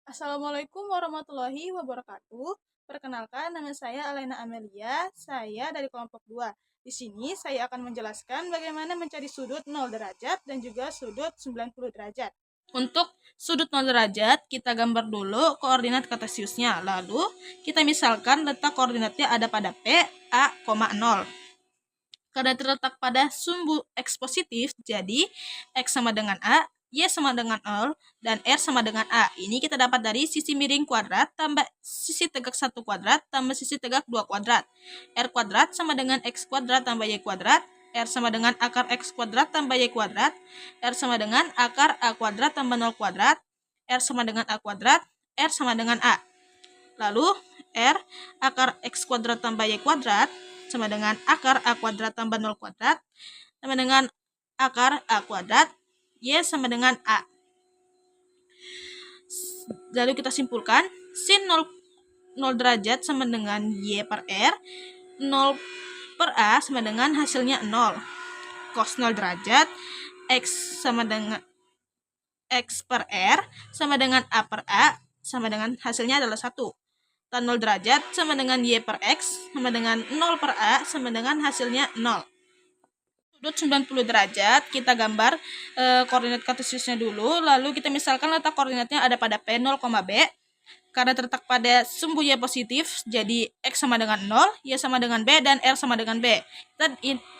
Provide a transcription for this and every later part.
Assalamualaikum warahmatullahi wabarakatuh. Perkenalkan, nama saya Alena Amelia. Saya dari kelompok 2. Di sini saya akan menjelaskan bagaimana mencari sudut 0 derajat dan juga sudut 90 derajat. Untuk sudut 0 derajat, kita gambar dulu koordinat kartesiusnya. Lalu, kita misalkan letak koordinatnya ada pada P, A, 0. Karena terletak pada sumbu X positif, jadi X sama dengan A, Y sama dengan 0, dan R sama dengan A. Ini kita dapat dari sisi miring kuadrat tambah sisi tegak 1 kuadrat tambah sisi tegak 2 kuadrat. R kuadrat sama dengan X kuadrat tambah Y kuadrat. R sama dengan akar X kuadrat tambah Y kuadrat. R sama dengan akar A kuadrat tambah 0 kuadrat. R sama dengan A kuadrat. R sama dengan A. Lalu R akar X kuadrat tambah Y kuadrat sama dengan akar A kuadrat tambah 0 kuadrat sama dengan akar A kuadrat. Y sama dengan A. Lalu kita simpulkan, sin 0 derajat sama dengan Y per R, 0 per A sama dengan hasilnya 0. Cos 0 derajat, X sama dengan X per R sama dengan A per A sama dengan hasilnya adalah 1. Tan 0 derajat sama dengan Y per X sama dengan 0 per A sama dengan hasilnya 0. Sudut 90 derajat, kita gambar koordinat kartesiusnya dulu, lalu kita misalkan letak koordinatnya ada pada P, 0, B. Karena terletak pada sumbu Y positif, jadi X sama dengan 0, Y sama dengan B, dan R sama dengan B.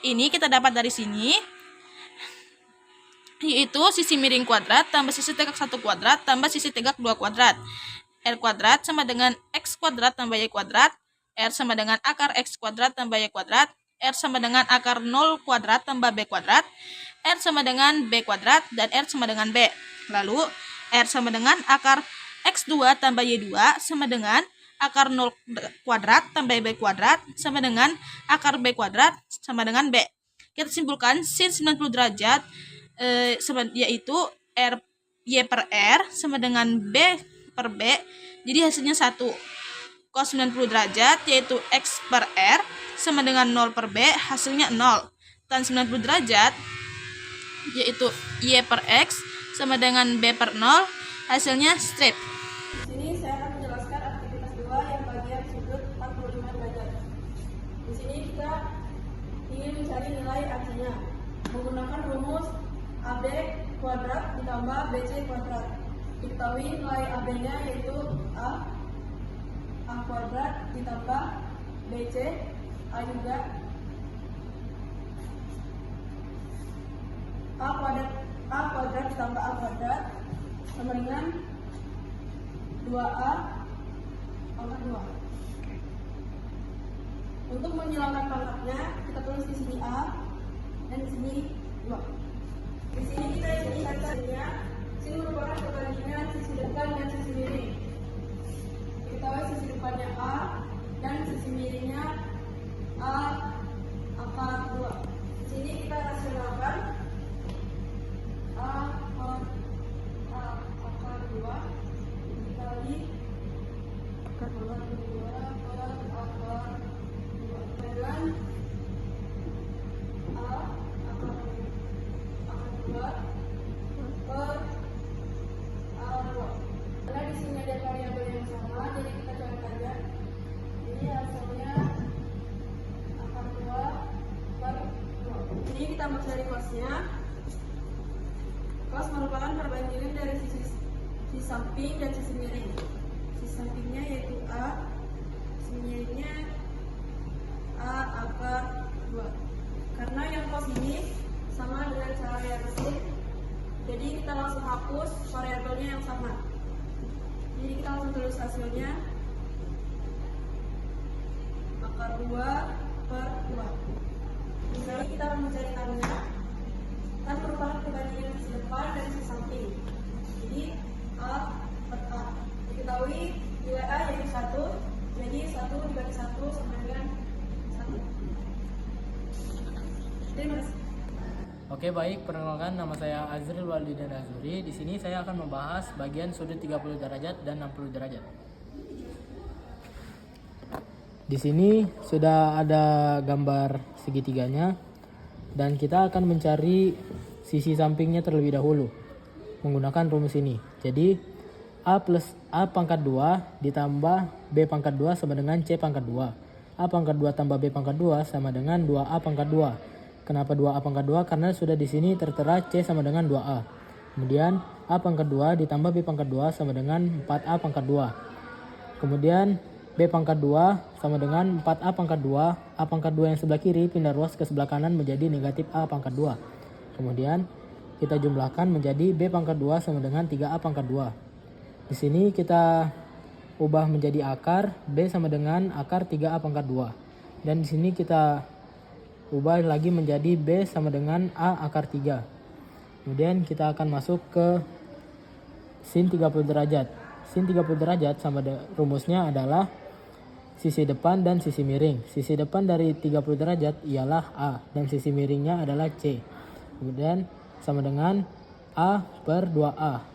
Ini kita dapat dari sini, yaitu sisi miring kuadrat tambah sisi tegak 1 kuadrat tambah sisi tegak 2 kuadrat. R kuadrat sama dengan X kuadrat tambah Y kuadrat. R sama dengan akar X kuadrat tambah Y kuadrat. R sama dengan akar 0 kuadrat tambah B kuadrat. R sama dengan B kuadrat dan R sama dengan B. Lalu R sama dengan akar X2 tambah Y2 sama dengan akar 0 kuadrat tambah B kuadrat sama dengan akar B kuadrat sama dengan B. Kita simpulkan sin 90 derajat yaitu R Y per R sama dengan B per B. Jadi hasilnya 1. Cos 90 derajat yaitu X per R sama dengan 0 per B, hasilnya 0. Tan 90 derajat yaitu Y per X sama dengan B per 0, hasilnya straight. Di sini saya akan menjelaskan aktivitas 2 yang bagian sudut 45 derajat. Di sini kita ingin mencari nilai AC-nya menggunakan rumus AB kuadrat ditambah BC kuadrat. Diketahui nilai AB-nya yaitu A kuadrat ditambah BC, A juga A kuadrat ditambah A kuadrat sama dengan 2A pangkat 2. Untuk menghilangkan pangkatnya, kita tulis di sini A dan di sini 2. Di sini kita inginkan hasilnya. Sini merupakan perbandingan sisi depan dan sisi miring. Kita tahu sisi depannya A dan sisi miringnya A akar 2. Di sini kita rasionalkan A akar 2 dikali akar 2 per akar 2 dengan A akar 2 per A2. Karena di sini ada variabel yang sama, jadi kita coret aja. Ini hasilnya akar 2 per 2. Ini kita mau cari cosnya. Cos merupakan perbandingan dari sisi samping dan sisi miring. Sisi sampingnya yaitu A, sisi miringnya A akar 2. Karena yang cos ini sama dengan cara yang mesin, jadi kita langsung hapus variabelnya yang sama. Jadi kita langsung tulis hasilnya akar 2 per 2. Misalnya kita akan mencari tannya. Tan merupakan perbandingan sisi depan dan sisi samping. Jadi A per A. Diketahui nilai A yaitu 1, jadi 1 dibagi 1 sama dengan 1. Terima kasih. Oke, baik, perkenalkan, nama saya Azril Walidan Azuri. Di sini saya akan membahas bagian sudut 30 derajat dan 60 derajat. Di sini sudah ada gambar segitiganya dan kita akan mencari sisi sampingnya terlebih dahulu menggunakan rumus ini. Jadi A plus A pangkat 2 ditambah B pangkat 2 sama dengan C pangkat 2. A pangkat 2 tambah B pangkat 2 sama dengan 2A pangkat 2. Kenapa 2A pangkat 2? Karena sudah di sini tertera C sama dengan 2A. Kemudian A pangkat 2 ditambah B pangkat 2 sama dengan 4A pangkat 2. Kemudian B pangkat 2 sama dengan 4A pangkat 2. A pangkat 2 yang sebelah kiri pindah ruas ke sebelah kanan menjadi negatif A pangkat 2. Kemudian kita jumlahkan menjadi B pangkat 2 sama dengan 3A pangkat 2. Di sini kita ubah menjadi akar, B sama dengan akar 3A pangkat 2. Dan di sini kita ubah lagi menjadi B sama dengan A akar 3. Kemudian kita akan masuk ke sin 30 derajat. Sin 30 derajat sama rumusnya adalah sisi depan dan sisi miring. Sisi depan dari 30 derajat ialah A dan sisi miringnya adalah C. Kemudian sama dengan A per 2A.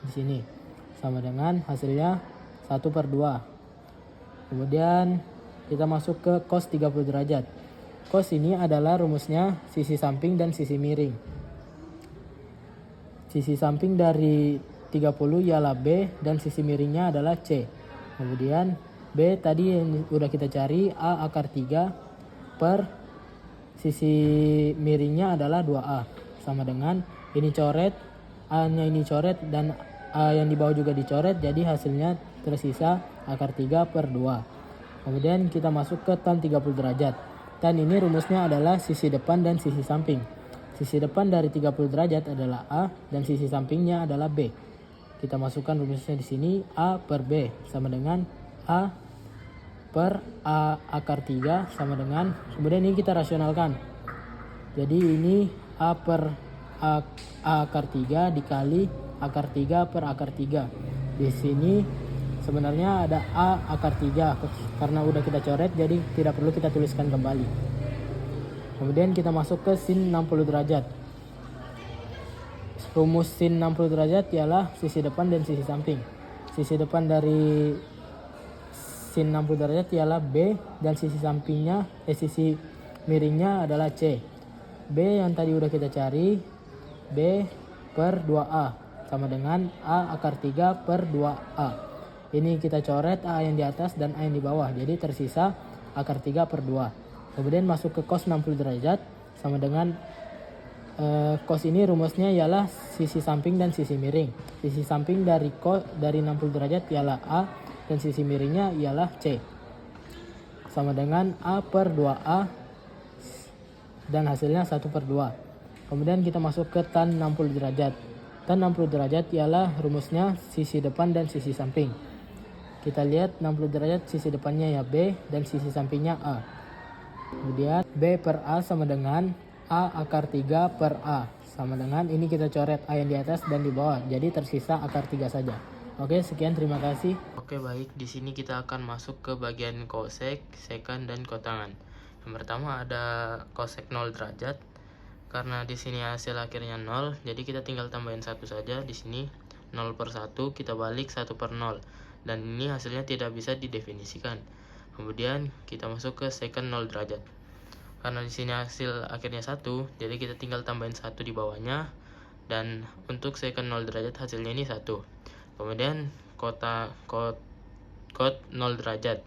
Di sini sama dengan hasilnya 1 per 2. Kemudian kita masuk ke cos 30 derajat. Cos ini adalah rumusnya sisi samping dan sisi miring. Sisi samping dari 30 ialah B dan sisi miringnya adalah C. Kemudian B tadi yang udah kita cari A akar 3 per sisi miringnya adalah 2A. Sama dengan ini coret, A-nya ini coret dan A yang di bawah juga dicoret, jadi hasilnya tersisa akar 3 per 2. Kemudian kita masuk ke tan 30 derajat. Tan ini rumusnya adalah sisi depan dan sisi samping. Sisi depan dari 30 derajat adalah A dan sisi sampingnya adalah B. Kita masukkan rumusnya di sini A per B sama dengan A per A akar 3 sama dengan, kemudian ini kita rasionalkan. Jadi ini A per A akar 3 dikali akar 3 per akar 3. Di sini sebenarnya ada A akar 3 karena udah kita coret jadi tidak perlu kita tuliskan kembali. Kemudian kita masuk ke sin 60 derajat. Rumus sin 60 derajat ialah sisi depan dan sisi samping. Sisi depan dari sin 60 derajat ialah B dan sisi sampingnya sisi miringnya adalah C. B yang tadi udah kita cari B per 2A sama dengan A akar 3 per 2A. Ini kita coret A yang di atas dan A yang di bawah. Jadi tersisa akar 3 per 2. Kemudian masuk ke cos 60 derajat sama dengan cos ini rumusnya ialah sisi samping dan sisi miring. Sisi samping dari 60 derajat ialah A dan sisi miringnya ialah C. Sama dengan A per 2A dan hasilnya 1 per 2. Kemudian kita masuk ke tan 60 derajat. Tan 60 derajat ialah rumusnya sisi depan dan sisi samping. Kita lihat 60 derajat sisi depannya ya B dan sisi sampingnya A. Kemudian B per A sama dengan A akar 3 per A. Sama dengan ini kita coret A yang di atas dan di bawah. Jadi tersisa akar 3 saja. Oke, sekian, terima kasih. Oke, baik. Di sini kita akan masuk ke bagian kosek, sekant, dan kotangan. Yang pertama ada kosek 0 derajat. Karena di sini hasil akhirnya 0, jadi kita tinggal tambahin 1 saja. Di sini 0 per 1 kita balik 1 per 0. Dan ini hasilnya tidak bisa didefinisikan. Kemudian kita masuk ke sekant 0 derajat. Karena di sini hasil akhirnya 1, jadi kita tinggal tambahin 1 di bawahnya. Dan untuk sekant 0 derajat hasilnya ini 1. Kemudian kot 0 derajat.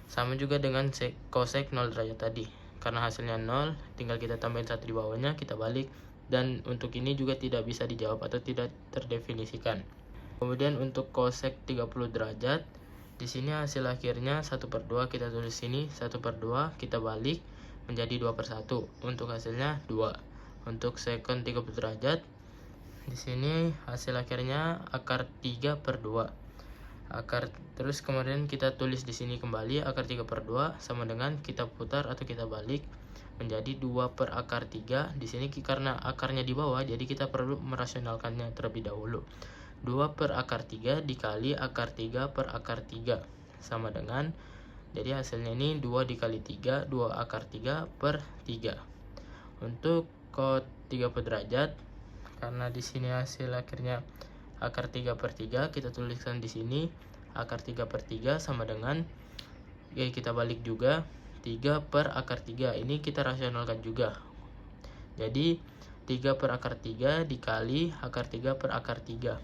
Sama juga dengan kosek 0 derajat tadi. Karena hasilnya 0, tinggal kita tambahin 1 di bawahnya, kita balik. Dan untuk ini juga tidak bisa dijawab atau tidak terdefinisikan. Kemudian untuk kosek 30 derajat, di sini hasil akhirnya 1 per 2, kita tulis sini 1 per 2, kita balik menjadi 2 per 1. Untuk hasilnya 2. Untuk sekant 30 derajat, di sini hasil akhirnya akar 3 per 2. Terus kemudian kita tulis di sini kembali akar 3 per 2 sama dengan kita putar atau kita balik menjadi 2 per akar 3. Di sini karena akarnya di bawah, jadi kita perlu merasionalkannya terlebih dahulu. 2 per akar 3 dikali akar 3 per akar 3 sama dengan, jadi hasilnya ini 2 dikali 3, 2 akar 3 per 3. Untuk kot 30 derajat, karena di sini hasil akhirnya akar 3 per 3, kita tuliskan di sini akar 3 per 3 sama dengan, kita balik juga 3 per akar 3. Ini kita rasionalkan juga. Jadi 3 per akar 3 dikali akar 3 per akar 3.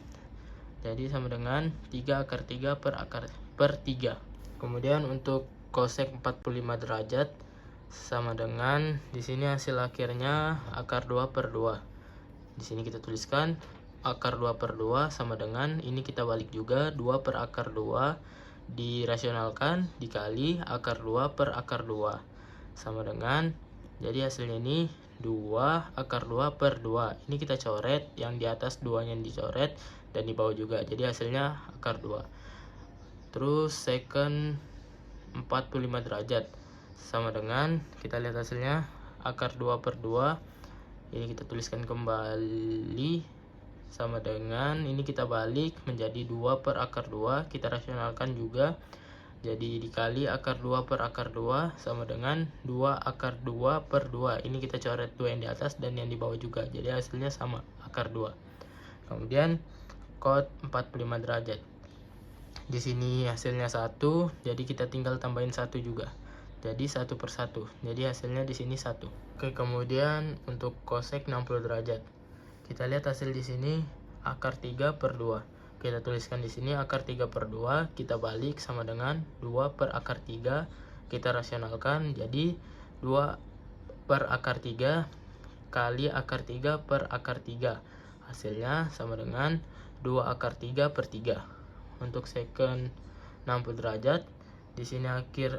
jadi sama dengan 3 akar 3 per 3. Kemudian untuk kosek 45 derajat sama dengan di sini hasil akhirnya akar 2 per 2. Di sini kita tuliskan akar 2 per 2 sama dengan ini kita balik juga 2 per akar 2 dirasionalkan dikali akar 2 per akar 2 sama dengan, jadi hasilnya ini 2 akar 2 per 2. Ini kita coret, yang di atas 2-nya dicoret dan di bawah juga, jadi hasilnya akar 2. Terus secant 45 derajat sama dengan, kita lihat hasilnya akar 2 per 2. Ini kita tuliskan kembali sama dengan ini kita balik menjadi 2 per akar 2, kita rasionalkan juga jadi dikali akar 2 per akar 2 sama dengan 2 akar 2 per 2. Ini kita coret 2 yang di atas dan yang di bawah juga, jadi hasilnya sama akar 2. Kemudian cot 45 derajat, di sini hasilnya 1, jadi kita tinggal tambahin 1 juga, jadi 1 per 1, jadi hasilnya di sini 1. Oke, kemudian untuk cosec 60 derajat, kita lihat hasil di sini akar 3 per 2. Kita tuliskan di sini akar 3 per 2, kita balik sama dengan 2 per akar 3, kita rasionalkan jadi 2 per akar 3 kali akar 3 per akar 3. Hasilnya sama dengan 2 akar 3 per 3. Untuk secant 60 derajat, di sini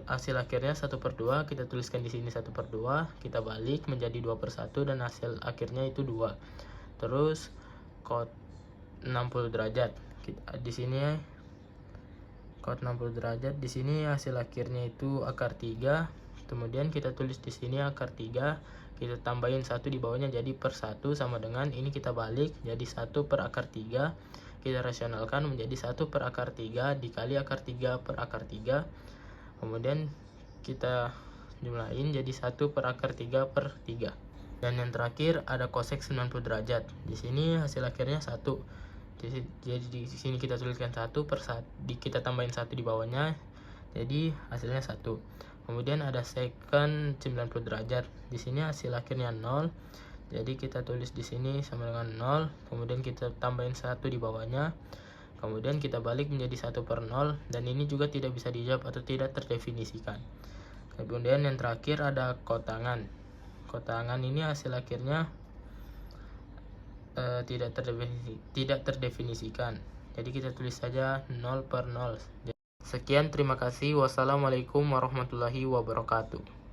hasil akhirnya 1 per 2, kita tuliskan di sini 1 per 2, kita balik menjadi 2 per 1 dan hasil akhirnya itu 2. Terus cot 60 derajat. Di sini cot 60 derajat, di sini hasil akhirnya itu akar 3. Kemudian kita tulis di sini akar 3, kita tambahin 1 di bawahnya jadi per 1 sama dengan ini kita balik jadi 1 per akar 3. Kita rasionalkan menjadi 1 per akar 3 dikali akar 3 per akar 3. Kemudian kita jumlahin jadi 1 per akar 3 per 3. Dan yang terakhir ada cosec 90 derajat. Di sini hasil akhirnya 1. Jadi di sini kita tuliskan 1 per 1, kita tambahin 1 di bawahnya. Jadi hasilnya 1. Kemudian ada secant 90 derajat. Di sini hasil akhirnya 0. Jadi kita tulis di sini sama dengan 0. Kemudian kita tambahin 1 di bawahnya. Kemudian kita balik menjadi 1 per 0 dan ini juga tidak bisa dijawab atau tidak terdefinisikan. Kemudian yang terakhir ada kotangan. Kotangan ini hasil akhirnya tidak terdefinisikan. Jadi kita tulis saja 0 per 0. Sekian, terima kasih. Wassalamualaikum warahmatullahi wabarakatuh.